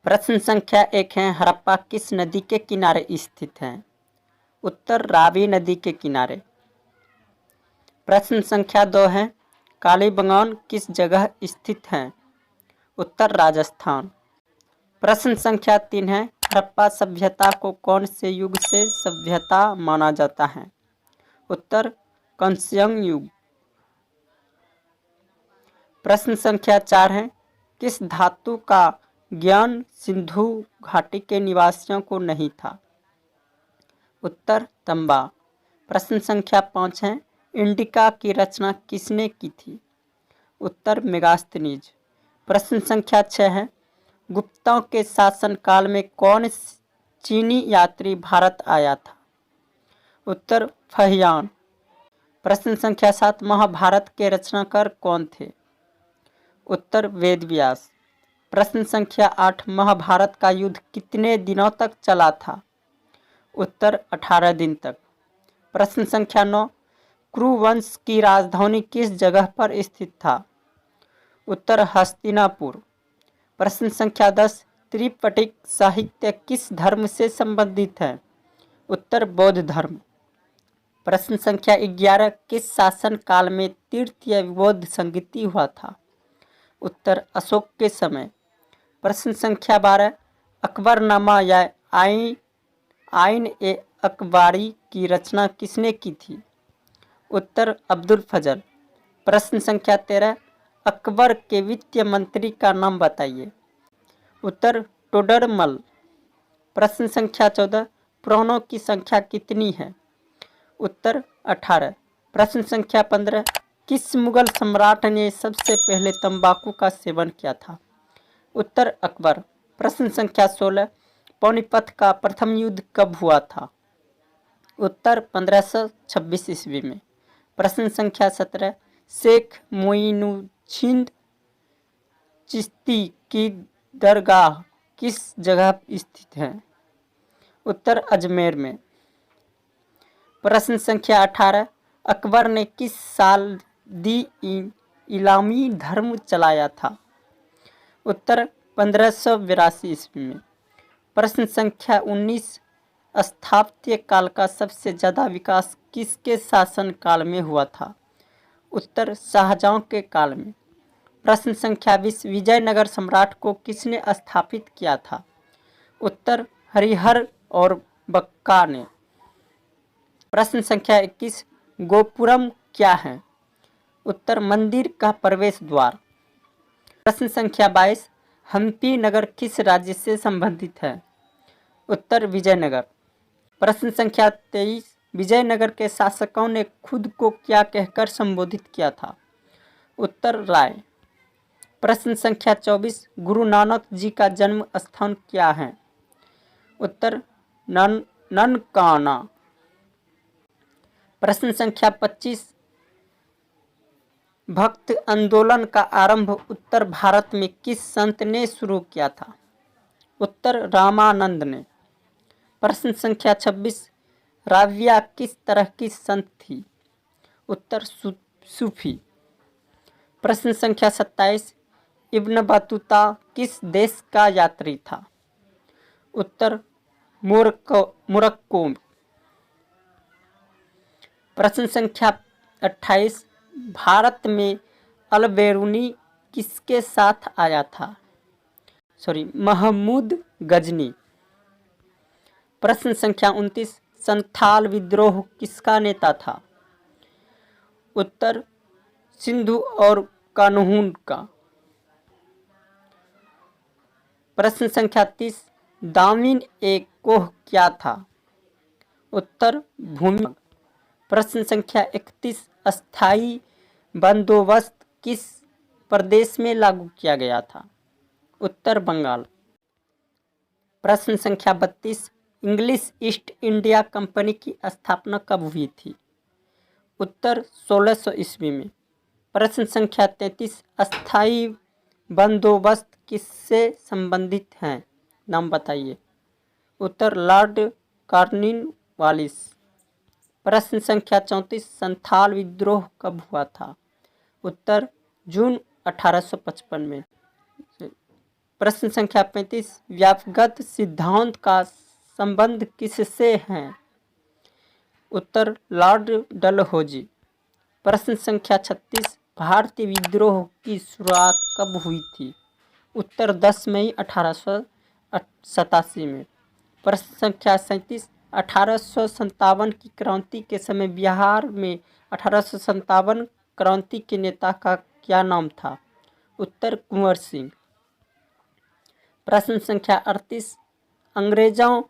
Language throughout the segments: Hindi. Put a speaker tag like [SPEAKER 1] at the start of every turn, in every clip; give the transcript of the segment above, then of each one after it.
[SPEAKER 1] प्रश्न संख्या 1 है, हड़प्पा किस नदी के किनारे स्थित है? उत्तर रावी नदी के किनारे। प्रश्न संख्या 2 है, कालीबंगान किस जगह स्थित है? उत्तर राजस्थान। प्रश्न संख्या 3 है, हड़प्पा सभ्यता को कौन से युग से सभ्यता माना जाता है? उत्तर कांस्ययुग युग। प्रश्न संख्या 4 है, किस धातु का ज्ञान सिंधु घाटी के निवासियों को नहीं था? उत्तर तांबा। प्रश्न संख्या 5 है, इंडिका की रचना किसने की थी? उत्तर मेगास्थनीज। प्रश्न संख्या 6 है, गुप्तों के शासनकाल में कौन चीनी यात्री भारत आया था? उत्तर फहियान। प्रश्न संख्या 7, महाभारत के रचनाकार कौन थे? उत्तर वेदव्यास। प्रश्न संख्या 8, महाभारत का युद्ध कितने दिनों तक चला था? उत्तर 18 दिन तक। प्रश्न संख्या 9, कुरुवंश की राजधानी किस जगह पर स्थित था? उत्तर हस्तिनापुर। प्रश्न संख्या 10, त्रिपिटक साहित्य किस धर्म से संबंधित है? उत्तर बौद्ध धर्म। प्रश्न संख्या 11, किस शासन काल में तृतीय बौद्ध संगति हुआ था? उत्तर अशोक के समय। प्रश्न संख्या 12, अकबरनामा या आइन ए अकबारी की रचना किसने की थी? उत्तर अब्दुल फजल। प्रश्न संख्या 13, अकबर के वित्तीय मंत्री का नाम बताइए। उत्तर टोडरमल। प्रश्न संख्या 14, पुराणों की संख्या कितनी है? उत्तर 18। प्रश्न संख्या 15, किस मुगल सम्राट ने सबसे पहले तंबाकू का सेवन किया था? उत्तर अकबर। प्रश्न संख्या 16, पानीपत का प्रथम युद्ध कब हुआ था? उत्तर 1526 ईस्वी में। प्रश्न संख्या 17, शेख मोइनुद्दीन चिश्ती की दरगाह किस जगह स्थित है? उत्तर अजमेर में। प्रश्न संख्या 18, अकबर ने किस साल इलामी धर्म चलाया था? उत्तर 1582 ईस्वी में। प्रश्न संख्या 19, स्थापत्य काल का सबसे ज़्यादा विकास किसके शासन काल में हुआ था? उत्तर शाहजहां के काल में। प्रश्न संख्या 20, विजयनगर सम्राट को किसने स्थापित किया था? उत्तर हरिहर और बक्का ने। प्रश्न संख्या 21, गोपुरम क्या है? उत्तर मंदिर का प्रवेश द्वार। प्रश्न संख्या 22, हम्पी नगर किस राज्य से संबंधित है? उत्तर विजयनगर। प्रश्न संख्या 23, विजयनगर के शासकों ने खुद को क्या कहकर संबोधित किया था? उत्तर राय। प्रश्न संख्या 24, गुरु नानक जी का जन्म स्थान क्या है? उत्तर ननकाना। प्रश्न संख्या 25, भक्त आंदोलन का आरंभ उत्तर भारत में किस संत ने शुरू किया था? उत्तर रामानंद ने। प्रश्न संख्या 26, राबिया किस तरह की संत थी? उत्तर सूफी। प्रश्न संख्या 27, इब्न बतूता किस देश का यात्री था? उत्तर मोरक्को। प्रश्न संख्या 28, भारत में अल-बेरूनी किसके साथ आया था? महमूद गजनी। प्रश्न संख्या 29, संथाल विद्रोह किसका नेता था? उत्तर सिंधु और कान्हू का। प्रश्न संख्या 30, दामिन ए कोह क्या था? उत्तर भूमि। प्रश्न संख्या 31, अस्थायी बंदोबस्त किस प्रदेश में लागू किया गया था? उत्तर बंगाल। प्रश्न संख्या 32, इंग्लिश ईस्ट इंडिया कंपनी की स्थापना कब हुई थी? उत्तर 1600 ईस्वी में। प्रश्न संख्या 33, अस्थायी बंदोबस्त किससे संबंधित हैं? नाम बताइए। उत्तर लॉर्ड कॉर्नवालिस। प्रश्न संख्या 34, संथाल विद्रोह कब हुआ था? उत्तर जून 1855 में। प्रश्न संख्या 35, व्यापकगत सिद्धांत का संबंध किससे है? उत्तर लॉर्ड डलहौजी। प्रश्न संख्या 36, भारतीय विद्रोह की शुरुआत कब हुई थी? उत्तर 10 मई 1887 में। प्रश्न संख्या 37, 1857 की क्रांति के समय बिहार में 1857 क्रांति के नेता का क्या नाम था? उत्तर कुंवर सिंह। प्रश्न संख्या 38, अंग्रेजों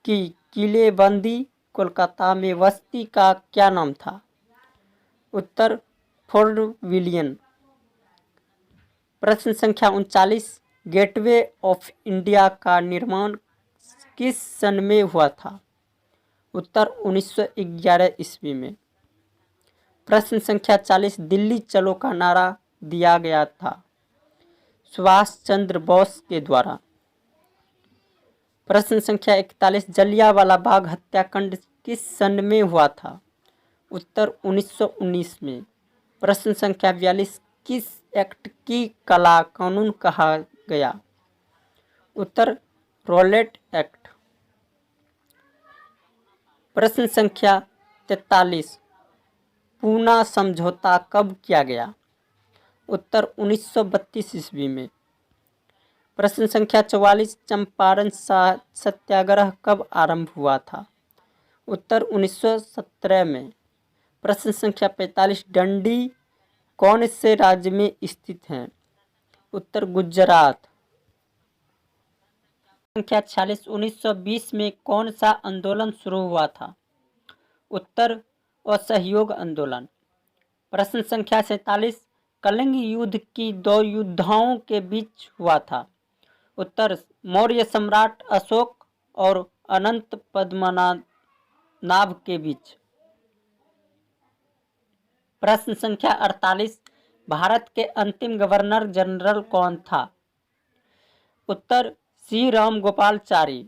[SPEAKER 1] की किलेबंदी कोलकाता में बस्ती का क्या नाम था? उत्तर फोर्ट विलियम। प्रश्न संख्या 39, गेटवे ऑफ इंडिया का निर्माण किस सन में हुआ था? उत्तर 1911 ईस्वी में। प्रश्न संख्या 40, दिल्ली चलो का नारा दिया गया था सुभाष चंद्र बोस के द्वारा। प्रश्न संख्या 41, जलियांवाला बाग हत्याकांड किस सन में हुआ था? उत्तर 1919 में। प्रश्न संख्या 42, किस एक्ट की काला कानून कहा गया? उत्तर रॉलेट एक्ट। प्रश्न संख्या 43, पूना समझौता कब किया गया? उत्तर 1932 ईस्वी में। प्रश्न संख्या 44, चंपारण सत्याग्रह कब आरंभ हुआ था? उत्तर 1917 में। प्रश्न संख्या 45, डंडी कौन से राज्य में स्थित है? उत्तर गुजरात। संख्या 46, 1920 में कौन सा आंदोलन शुरू हुआ था? उत्तर असहयोग आंदोलन। प्रश्न संख्या 47, कलिंग युद्ध की दो योद्धाओं के बीच हुआ था? उत्तर मौर्य सम्राट अशोक और अनंत पद्मनाभ के बीच। प्रश्न संख्या 48, भारत के अंतिम गवर्नर जनरल कौन था? उत्तर श्री राम गोपालचारी।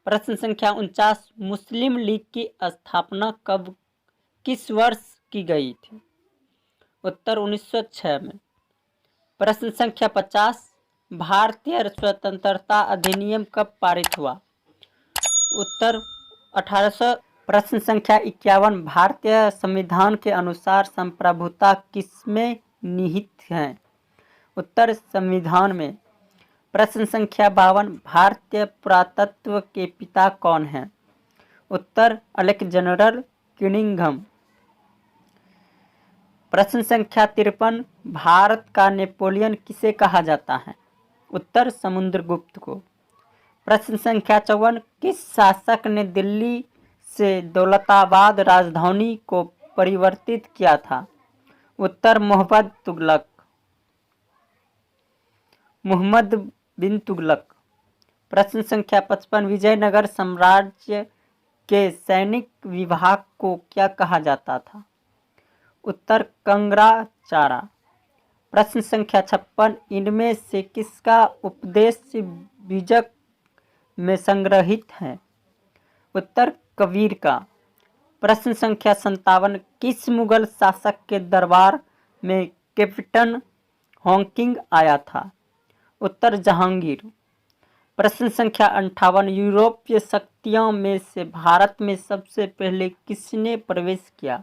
[SPEAKER 1] प्रश्न संख्या 49, मुस्लिम लीग की स्थापना कब किस वर्ष की गई थी? उत्तर 1906 में। प्रश्न संख्या 50, भारतीय स्वतंत्रता अधिनियम कब पारित हुआ? उत्तर 1800। प्रश्न संख्या 51, भारतीय संविधान के अनुसार संप्रभुता किसमें निहित है? उत्तर संविधान में। प्रश्न संख्या 52, भारतीय पुरातत्व के पिता कौन हैं? उत्तर अलेक्जेंडर क्यूनिंघम। प्रश्न संख्या 53, भारत का नेपोलियन किसे कहा जाता है? उत्तर समुद्रगुप्त को। प्रश्न संख्या 54, किस शासक ने दिल्ली से दौलताबाद राजधानी को परिवर्तित किया था? उत्तर मोहम्मद बिन तुगलक। प्रश्न संख्या 55, विजयनगर साम्राज्य के सैनिक विभाग को क्या कहा जाता था? उत्तर कंग्राचारा। प्रश्न संख्या 56, इनमें से किसका उपदेश बीजक में संग्रहित है? उत्तर कबीर का। प्रश्न संख्या 57, किस मुगल शासक के दरबार में कैप्टन हॉकिंग आया था? उत्तर जहांगीर। प्रश्न संख्या 58, यूरोपीय शक्तियों में से भारत में सबसे पहले किसने प्रवेश किया?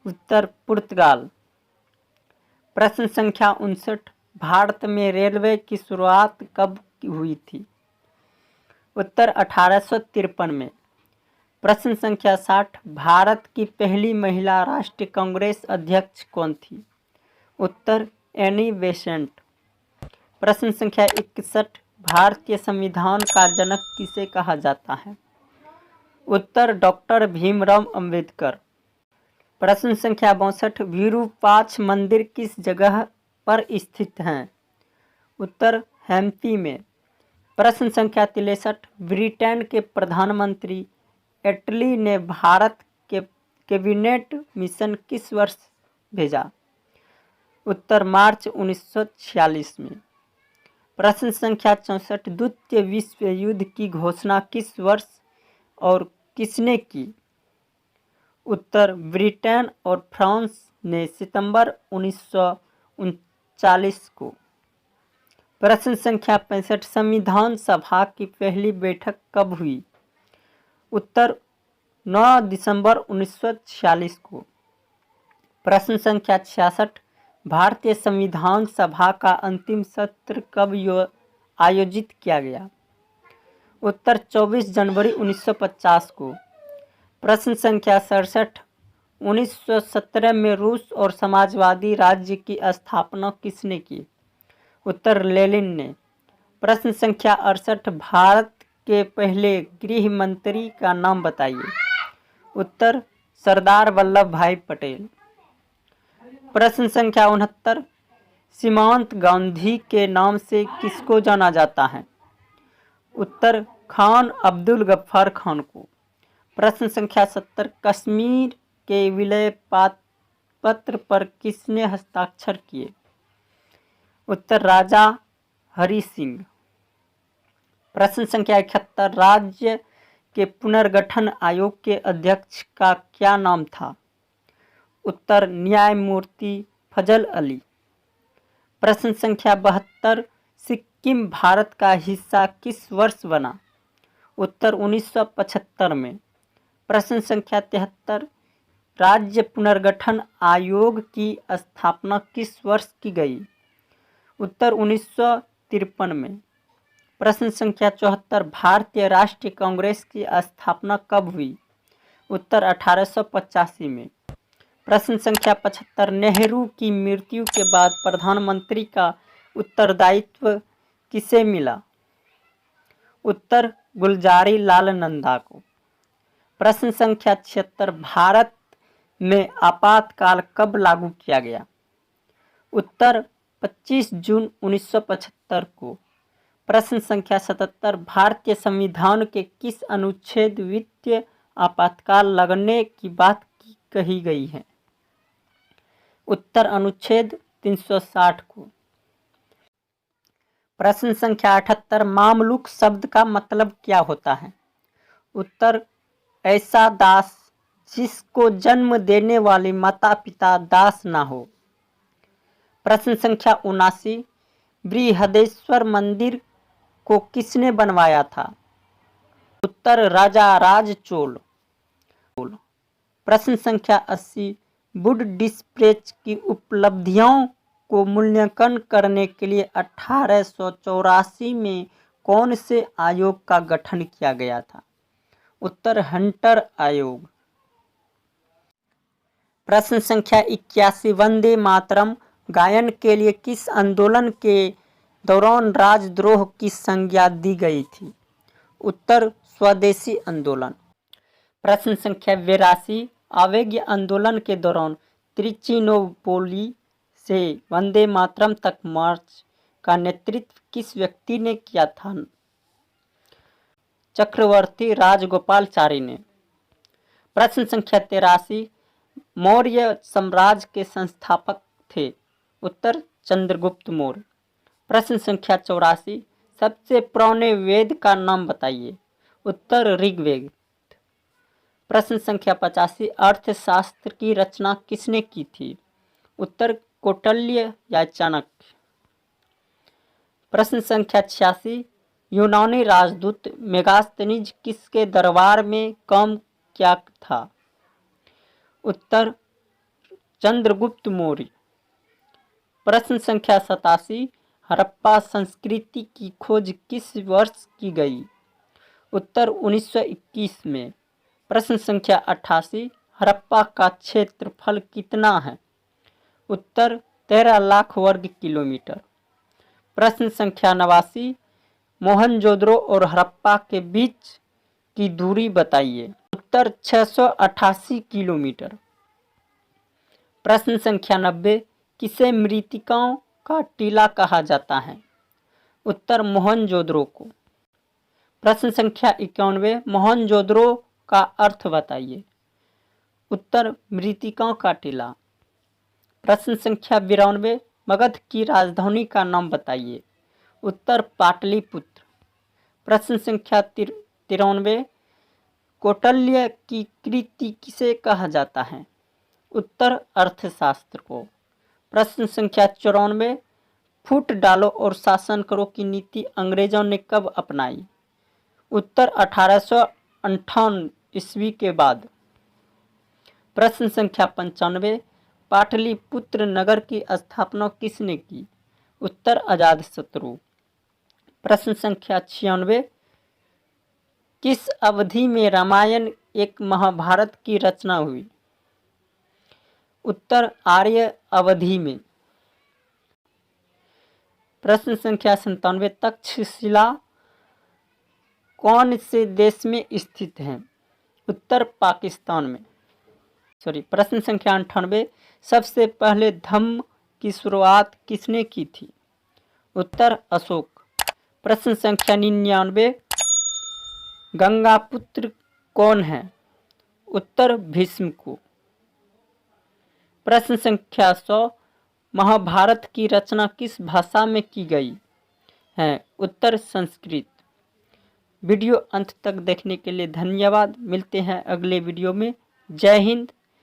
[SPEAKER 1] उत्तर पुर्तगाल। प्रश्न संख्या 59, भारत में रेलवे की शुरुआत कब हुई थी? उत्तर 1853 में। प्रश्न संख्या 60, भारत की पहली महिला राष्ट्रीय कांग्रेस अध्यक्ष कौन थी? उत्तर एनी बेसेंट। प्रश्न संख्या 61, भारतीय संविधान का जनक किसे कहा जाता है? उत्तर डॉक्टर भीमराव अंबेडकर। प्रश्न संख्या 62, विरूपाक्ष मंदिर किस जगह पर स्थित है? उत्तर हम्पी में। प्रश्न संख्या 63, ब्रिटेन के प्रधानमंत्री एटली ने भारत के कैबिनेट मिशन किस वर्ष भेजा? उत्तर मार्च 1946 में। प्रश्न संख्या 64, द्वितीय विश्व युद्ध की घोषणा किस वर्ष और किसने की? उत्तर ब्रिटेन और फ्रांस ने सितंबर 1939 को। प्रश्न संख्या 65 संविधान सभा की पहली बैठक कब हुई? उत्तर 9 दिसंबर 1946 को। प्रश्न संख्या 66 भारतीय संविधान सभा का अंतिम सत्र कब आयोजित किया गया? उत्तर 24 जनवरी 1950 को। प्रश्न संख्या 67 1917 में रूस और समाजवादी राज्य की स्थापना किसने की? उत्तर लेनिन ने। प्रश्न संख्या 68 भारत के पहले गृह मंत्री का नाम बताइए। उत्तर सरदार वल्लभ भाई पटेल। प्रश्न संख्या 69 सीमांत गांधी के नाम से किसको जाना जाता है? उत्तर खान अब्दुल गफ्फार खान को। प्रश्न संख्या 70 कश्मीर के विलय पत्र पर किसने हस्ताक्षर किए? उत्तर राजा हरि सिंह। प्रश्न संख्या 71 राज्य के पुनर्गठन आयोग के अध्यक्ष का क्या नाम था? उत्तर न्यायमूर्ति फजल अली। प्रश्न संख्या 72 सिक्किम भारत का हिस्सा किस वर्ष बना? उत्तर 1975 में। प्रश्न संख्या 73 राज्य पुनर्गठन आयोग की स्थापना किस वर्ष की गई? उत्तर 1953 में। प्रश्न संख्या 74 भारतीय राष्ट्रीय कांग्रेस की स्थापना कब हुई? उत्तर 1885 में। प्रश्न संख्या 75 नेहरू की मृत्यु के बाद प्रधानमंत्री का उत्तरदायित्व किसे मिला? उत्तर गुलजारी लाल नंदा को। प्रश्न संख्या 76 भारत में आपातकाल कब लागू किया गया? उत्तर 25 जून 1975 को। प्रश्न संख्या 77 भारतीय संविधान के किस अनुच्छेद वित्तीय आपातकाल लगने की बात कही गई है? उत्तर अनुच्छेद 360 को। प्रश्न संख्या 78 मामलूक शब्द का मतलब क्या होता है? उत्तर ऐसा दास जिसको जन्म देने वाले माता पिता दास ना हो। प्रश्न संख्या 79 बृहदेश्वर मंदिर को किसने बनवाया था? उत्तर राजा राज चोल। प्रश्न संख्या 80 बुडडिस्प्रेच की उपलब्धियों को मूल्यांकन करने के लिए 1884 में कौन से आयोग का गठन किया गया था? उत्तर हंटर आयोग। प्रश्न संख्या 81 वंदे मातरम गायन के लिए किस आंदोलन के दौरान राजद्रोह की संज्ञा दी गई थी? उत्तर स्वदेशी आंदोलन। प्रश्न संख्या 82 आवेगी आंदोलन के दौरान त्रिचिनोपोली से वंदे मातरम तक मार्च का नेतृत्व किस व्यक्ति ने किया था? चक्रवर्ती राजगोपालचारी ने। प्रश्न संख्या 83 मौर्य साम्राज्य के संस्थापक थे? उत्तर चंद्रगुप्त मौर्य। प्रश्न संख्या 84 सबसे पुराने वेद का नाम बताइए। उत्तर ऋग्वेद। प्रश्न संख्या 85 अर्थशास्त्र की रचना किसने की थी? उत्तर कौटिल्य या चाणक्य। प्रश्न संख्या 86 यूनानी राजदूत मेगास्थनीज किसके दरबार में काम किया था? उत्तर चंद्रगुप्त मौर्य। प्रश्न संख्या 87 हड़प्पा संस्कृति की खोज किस वर्ष की गई? उत्तर 1921 में। प्रश्न संख्या 88 हड़प्पा का क्षेत्रफल कितना है? उत्तर 13 लाख वर्ग किलोमीटर। प्रश्न संख्या 89 मोहनजोदड़ो और हड़प्पा के बीच की दूरी बताइए। उत्तर 688 किलोमीटर। प्रश्न संख्या 90 किसे मृत्तिकाओं का टीला कहा जाता है? उत्तर मोहनजोदड़ो को। प्रश्न संख्या 91 मोहनजोदड़ो का अर्थ बताइए। उत्तर मृत्तिकाओं का टीला। प्रश्न संख्या 92 मगध की राजधानी का नाम बताइए। उत्तर पाटलिपुत्र। प्रश्न संख्या 93 कौटिल्य की कृति किसे कहा जाता है? उत्तर अर्थशास्त्र को। प्रश्न संख्या 94 फूट डालो और शासन करो की नीति अंग्रेजों ने कब अपनाई? उत्तर 1858 ईस्वी के बाद। प्रश्न संख्या 95, पाटलिपुत्र नगर की स्थापना किसने की? उत्तर अजातशत्रु। प्रश्न संख्या 96, किस अवधि में रामायण एक महाभारत की रचना हुई? उत्तर आर्य अवधि में। प्रश्न संख्या 97, तक्षशिला कौन से देश में स्थित है? उत्तर पाकिस्तान में। प्रश्न संख्या 98, सबसे पहले धम्म की शुरुआत किसने की थी? उत्तर अशोक। प्रश्न संख्या 99, गंगा पुत्र कौन है? उत्तर भीष्म को। प्रश्न संख्या 100, महाभारत की रचना किस भाषा में की गई है? उत्तर संस्कृत। वीडियो अंत तक देखने के लिए धन्यवाद। मिलते हैं अगले वीडियो में। जय हिंद,